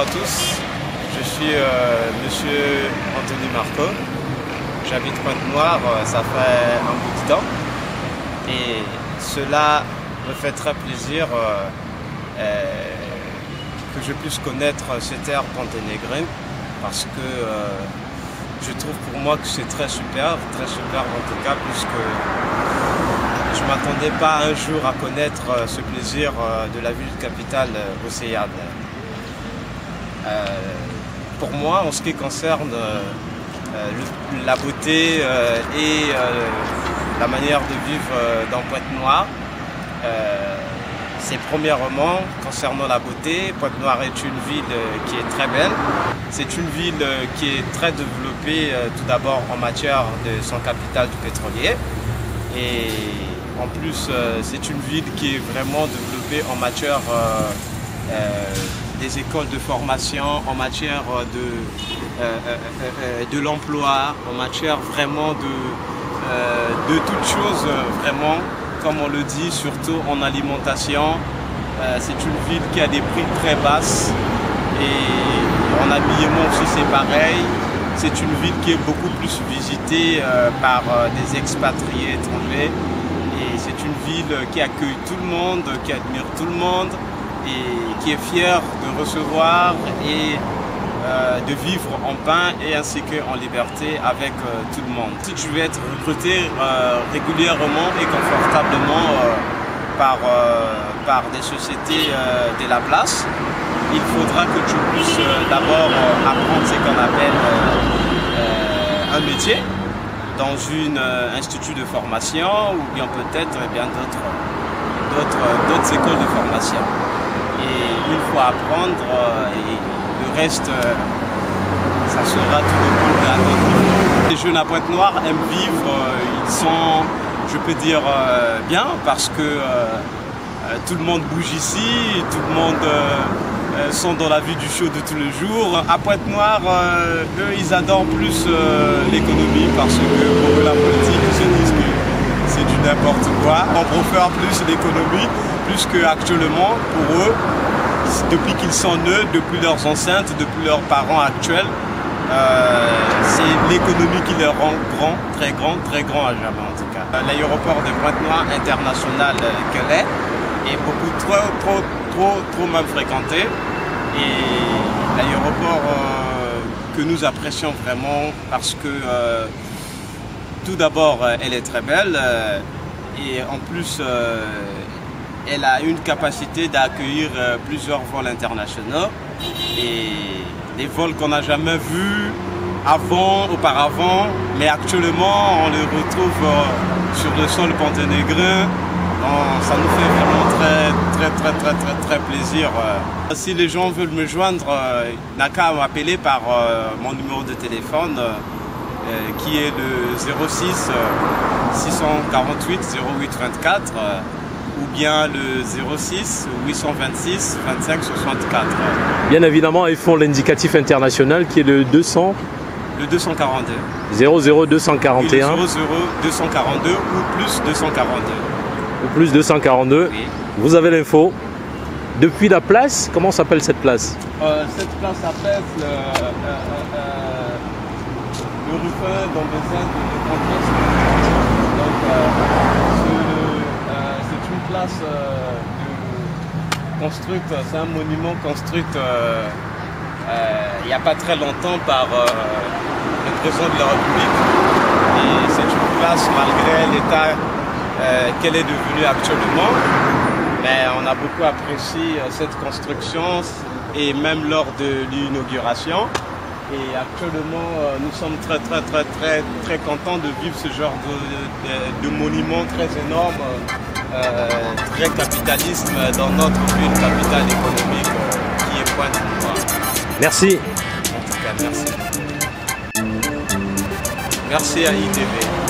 à tous, je suis monsieur Anthony Marco, j'habite Pointe-Noire, ça fait un bout de temps et cela me fait très plaisir que je puisse connaître cette terre ponténégrine parce que je trouve pour moi que c'est très superbe en tout cas, puisque je ne m'attendais pas un jour à connaître ce plaisir de la ville capitale océane. Pour moi, en ce qui concerne la beauté et la manière de vivre dans Pointe-Noire, c'est premièrement, concernant la beauté, Pointe-Noire est une ville qui est très belle. C'est une ville qui est très développée tout d'abord en matière de son capital du pétrolier. Et en plus, c'est une ville qui est vraiment développée en matière des écoles de formation, en matière de l'emploi, en matière vraiment de toutes choses, vraiment, comme on le dit, surtout en alimentation. C'est une ville qui a des prix très basses et en habillement aussi c'est pareil. C'est une ville qui est beaucoup plus visitée par des expatriés étrangers. Et c'est une ville qui accueille tout le monde, qui admire tout le monde et qui est fière de recevoir et de vivre en paix et ainsi qu'en liberté avec tout le monde. Si tu veux être recruté régulièrement et confortablement par des sociétés de la place, il faudra que tu puisses d'abord apprendre ce qu'on appelle un métier dans un institut de formation ou bien peut-être bien d'autres écoles de formation. Et il faut apprendre et le reste, ça sera tout le à notre niveau. Les jeunes à Pointe-Noire aiment vivre, ils sont, je peux dire, bien parce que tout le monde bouge ici, tout le monde sont dans la vie du show de tous les jours. À Pointe-Noire, eux, ils adorent plus l'économie parce que pour eux, la politique, ils se disent que c'est du n'importe quoi. On préfère plus l'économie, plus qu'actuellement, pour eux, depuis qu'ils sont nés, depuis leurs ancêtres, depuis leurs parents actuels, c'est l'économie qui les rend grands, très grands à jamais en tout cas. L'aéroport de Pointe-Noire international qu'elle est beaucoup trop mal fréquenté et l'aéroport que nous apprécions vraiment parce que tout d'abord elle est très belle et en plus elle a une capacité d'accueillir plusieurs vols internationaux et des vols qu'on n'a jamais vus auparavant, mais actuellement on les retrouve sur le sol ponténégrin. Ça nous fait vraiment très plaisir. Si les gens veulent me joindre, n'a qu'à m'appeler par mon numéro de téléphone qui est le 06 648 08 24 ou bien le 06 826 25 64. Bien évidemment, ils font l'indicatif international qui est le 200. Le 242. 00241. 00242 ou plus 242. Ou plus 242. Oui. Vous avez l'info. Depuis la place, comment s'appelle cette place? Cette place s'appelle le Ruffin dans le sein de Comtesse. Donc c'est une place construite, c'est un monument construit il n'y a pas très longtemps par le président de la République. Et c'est une place malgré l'état qu'elle est devenue actuellement. Mais on a beaucoup apprécié cette construction et même lors de l'inauguration. Et actuellement, nous sommes très contents de vivre ce genre de monument très énorme, très capitaliste dans notre ville capitale économique qui est Pointe-Noire. Merci. En tout cas, merci. Merci à ITV.